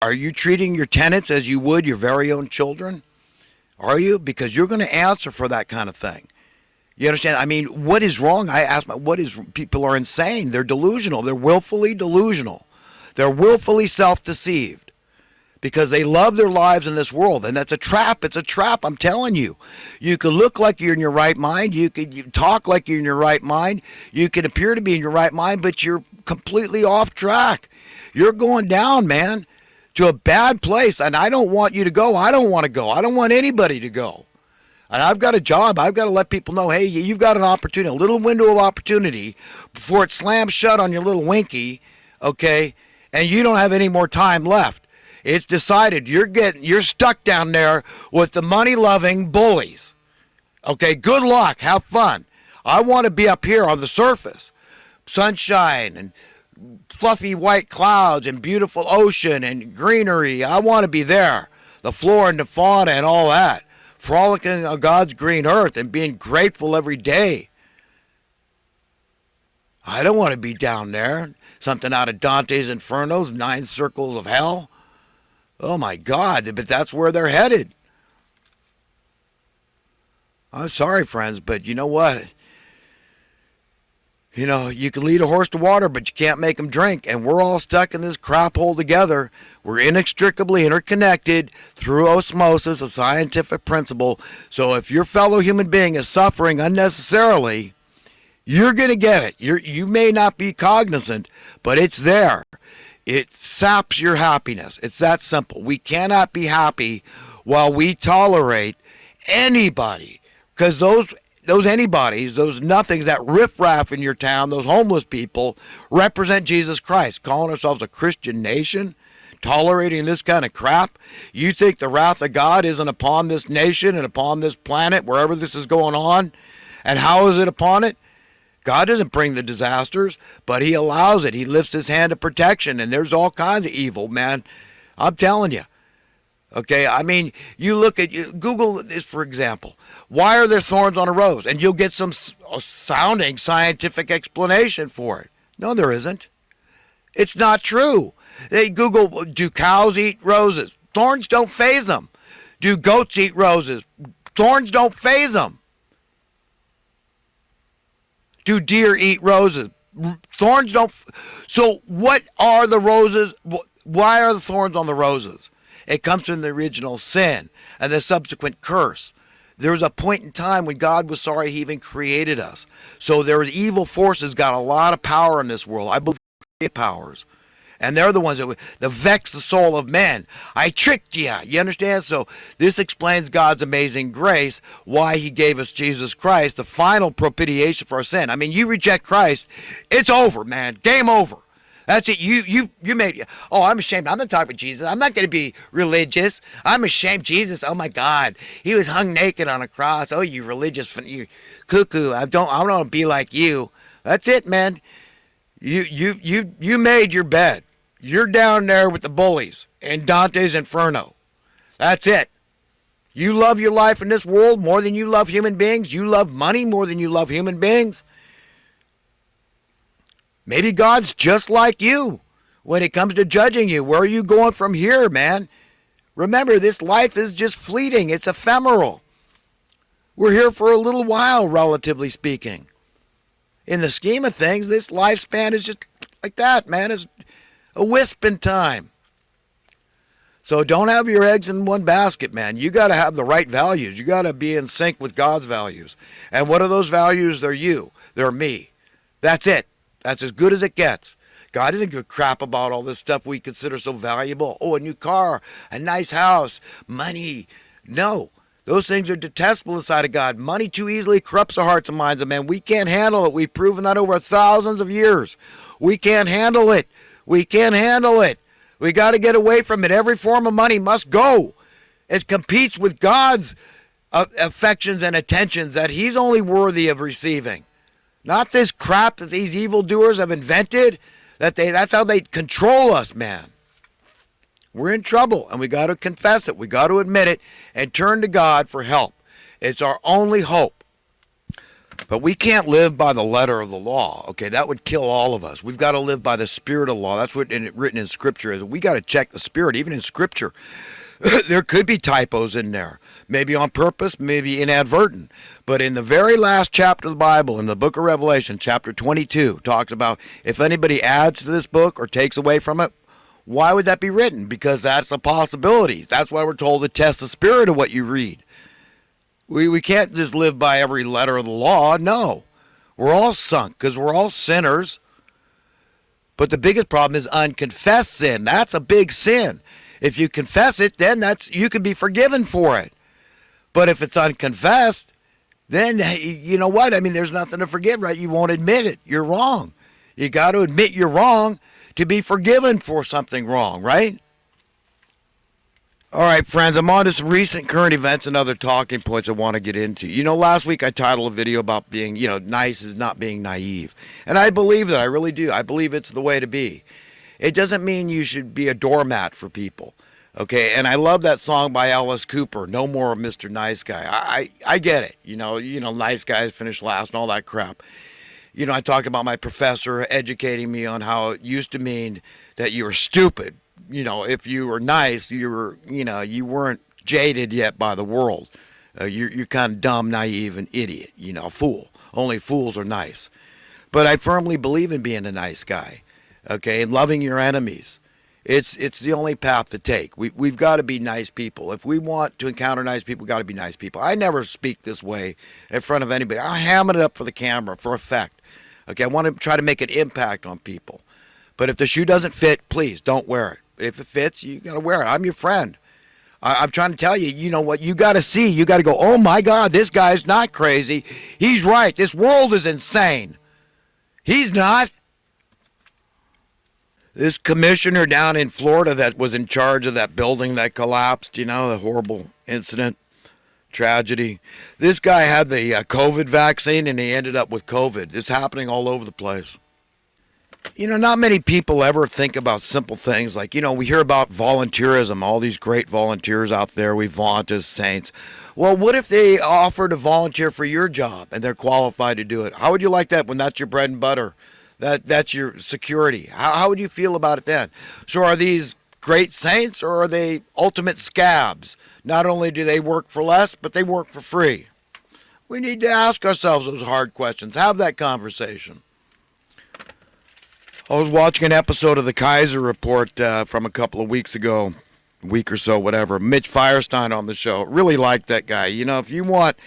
Are you treating your tenants as you would your very own children? Are you? Because you're going to answer for that kind of thing. You understand? I mean, what is wrong? I ask, people are insane. They're delusional. They're willfully delusional. They're willfully self-deceived because they love their lives in this world. And that's a trap. It's a trap. I'm telling you. You can look like you're in your right mind. You talk like you're in your right mind. You can appear to be in your right mind, but you're completely off track. You're going down, man, to a bad place. And I don't want you to go. I don't want to go. I don't want anybody to go. And I've got a job. I've got to let people know, hey, you've got an opportunity, a little window of opportunity before it slams shut on your little winky, okay, and you don't have any more time left. It's decided you're stuck down there with the money-loving bullies. Okay, good luck. Have fun. I want to be up here on the surface. Sunshine and fluffy white clouds and beautiful ocean and greenery. I want to be there. The flora and the fauna and all that. Frolicking on God's green earth and being grateful every day. I don't want to be down there. Something out of Dante's Inferno's 9 circles of hell. Oh my God, but that's where they're headed. I'm sorry, friends, but you know what? You know, you can lead a horse to water, but you can't make him drink. And we're all stuck in this crap hole together. We're inextricably interconnected through osmosis, a scientific principle. So if your fellow human being is suffering unnecessarily, you're going to get it. You may not be cognizant, but it's there. It saps your happiness. It's that simple. We cannot be happy while we tolerate anybody, because those anybody's, those nothings, that riffraff in your town, those homeless people, represent Jesus Christ. Calling ourselves a Christian nation, tolerating this kind of crap. You think the wrath of God isn't upon this nation and upon this planet, wherever this is going on? And how is it upon it? God doesn't bring the disasters, but he allows it. He lifts his hand of protection, and there's all kinds of evil, man. I'm telling you. Okay, I mean, you look at, Google this, for example. Why are there thorns on a rose? And you'll get some sounding scientific explanation for it. No, there isn't. It's not true. They Google, do cows eat roses? Thorns don't faze them. Do goats eat roses? Thorns don't faze them. Do deer eat roses? Thorns don't. So what are the roses? Why are the thorns on the roses? It comes from the original sin and the subsequent curse. There was a point in time when God was sorry he even created us. So there was evil forces got a lot of power in this world. I believe powers. And they're the ones that vex the soul of men. I tricked you. You understand? So this explains God's amazing grace, why he gave us Jesus Christ, the final propitiation for our sin. I mean, you reject Christ, it's over, man. Game over. That's it. You made. Oh, I'm ashamed. I'm not talking about Jesus. I'm not going to be religious. I'm ashamed. Jesus. Oh my God, he was hung naked on a cross. Oh, you religious, you cuckoo. I don't want to be like you. That's it, man. You made your bed. You're down there with the bullies in Dante's Inferno. That's it. You love your life in this world more than you love human beings. You love money more than you love human beings. Maybe God's just like you when it comes to judging you. Where are you going from here, man? Remember, this life is just fleeting. It's ephemeral. We're here for a little while, relatively speaking. In the scheme of things, this lifespan is just like that, man. It's a wisp in time. So don't have your eggs in one basket, man. You got to have the right values. You got to be in sync with God's values. And what are those values? They're you. They're me. That's it. That's as good as it gets. God doesn't give a crap about all this stuff we consider so valuable. Oh, a new car, a nice house, money. No, those things are detestable inside of God. Money too easily corrupts the hearts and minds of men. We can't handle it. We've proven that over thousands of years. We can't handle it. We can't handle it. We got to get away from it. Every form of money must go. It competes with God's affections and attentions that he's only worthy of receiving. Not this crap that these evildoers have invented. That's how they control us, man. We're in trouble, and we got to confess it. We got to admit it and turn to God for help. It's our only hope. But we can't live by the letter of the law. Okay, that would kill all of us. We've got to live by the spirit of the law. That's what written in Scripture is. We got to check the spirit, even in Scripture. There could be typos in there, maybe on purpose, maybe inadvertent. But in the very last chapter of the Bible, in the book of Revelation, chapter 22, talks about if anybody adds to this book or takes away from it, why would that be written? Because that's a possibility. That's why we're told to test the spirit of what you read. We can't just live by every letter of the law. No. We're all sunk because we're all sinners. But the biggest problem is unconfessed sin. That's a big sin. If you confess it, then you can be forgiven for it. But if it's unconfessed, then you know what? I mean, there's nothing to forgive, right? You won't admit it. You're wrong. You got to admit you're wrong to be forgiven for something wrong, right? All right, friends, I'm on to some recent current events and other talking points I want to get into. You know, last week I titled a video about being, nice is not being naive. And I believe that. I really do. I believe it's the way to be. It doesn't mean you should be a doormat for people. Okay, and I love that song by Alice Cooper, No More Mr. Nice Guy. I get it. Nice guys finish last and all that crap. I talked about my professor educating me on how it used to mean that you were stupid. If you were nice, you weren't jaded yet by the world. You're kind of dumb, naive, and idiot, a fool. Only fools are nice. But I firmly believe in being a nice guy, okay, and loving your enemies. It's the only path to take. We've got to be nice people. If we want to encounter nice people, we've got to be nice people. I never speak this way in front of anybody. I ham it up for the camera, for effect. Okay, I want to try to make an impact on people. But if the shoe doesn't fit, please don't wear it. If it fits, you got to wear it. I'm your friend. I'm trying to tell you, you know what, you got to see. You got to go, oh, my God, this guy's not crazy. He's right. This world is insane. He's not. This commissioner down in Florida that was in charge of that building that collapsed, the horrible incident, tragedy. This guy had the COVID vaccine, and he ended up with COVID. It's happening all over the place. Not many people ever think about simple things like, we hear about volunteerism, all these great volunteers out there we vaunt as saints. Well, what if they offer to volunteer for your job and they're qualified to do it? How would you like that when that's your bread and butter? That's your security. How would you feel about it then? So are these great saints or are they ultimate scabs? Not only do they work for less, but they work for free. We need to ask ourselves those hard questions. Have that conversation. I was watching an episode of the Kaiser Report from a couple of weeks ago, a week or so, whatever. Mitch Firestein on the show. Really like that guy. If you want,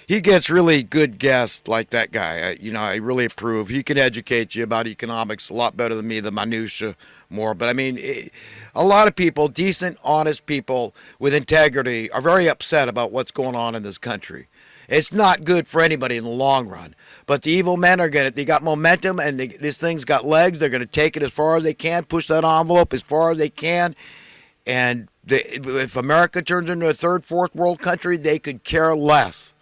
he gets really good guests like that guy. I really approve. He can educate you about economics a lot better than me, the minutia more. But a lot of people, decent, honest people with integrity, are very upset about what's going on in this country. It's not good for anybody in the long run. But the evil men they got momentum, and this thing's got legs. They're going to take it as far as they can, push that envelope as far as they can. And if America turns into a third, fourth world country, they could care less.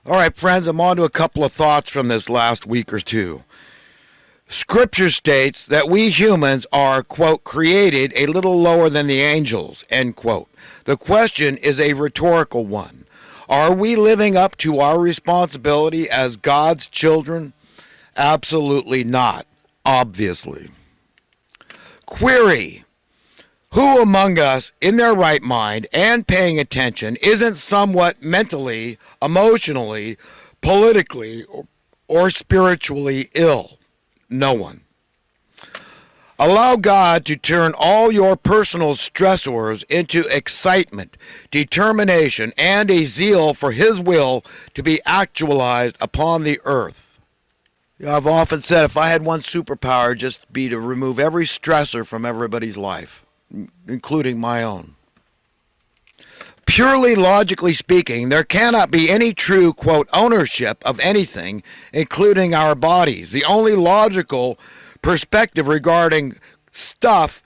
All right, friends, I'm on to a couple of thoughts from this last week or two. Scripture states that we humans are, quote, created a little lower than the angels, end quote. The question is a rhetorical one. Are we living up to our responsibility as God's children? Absolutely not, obviously. Query: who among us, in their right mind and paying attention, isn't somewhat mentally, emotionally, politically, or spiritually ill? No one. Allow God to turn all your personal stressors into excitement, determination, and a zeal for His will to be actualized upon the earth. I've often said if I had one superpower, it'd just be to remove every stressor from everybody's life, including my own. Purely logically speaking, there cannot be any true, quote, ownership of anything, including our bodies. The only logical perspective regarding stuff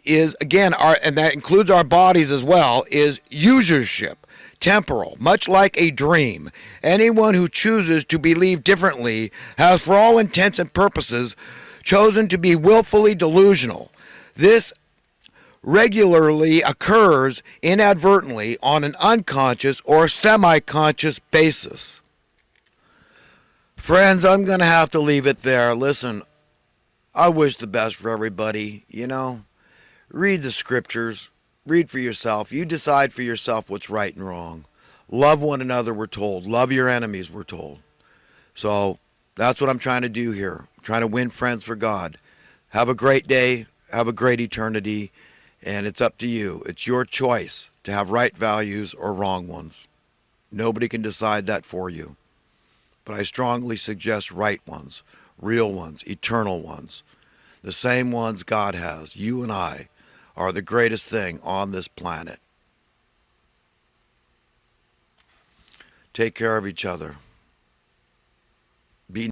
is, again, and that includes our bodies as well, is usership, temporal, much like a dream. Anyone who chooses to believe differently has, for all intents and purposes, chosen to be willfully delusional. This regularly occurs inadvertently on an unconscious or semi-conscious basis. Friends, I'm going to have to leave it there. Listen, I wish the best for everybody. Read the scriptures, read for yourself. You decide for yourself what's right and wrong. Love one another, we're told. Love your enemies, we're told. So that's what I'm trying to do here. I'm trying to win friends for God. Have a great day. Have a great eternity. And it's up to you. It's your choice to have right values or wrong ones. Nobody can decide that for you. But I strongly suggest right ones, real ones, eternal ones. The same ones God has. You and I are the greatest thing on this planet. Take care of each other. Be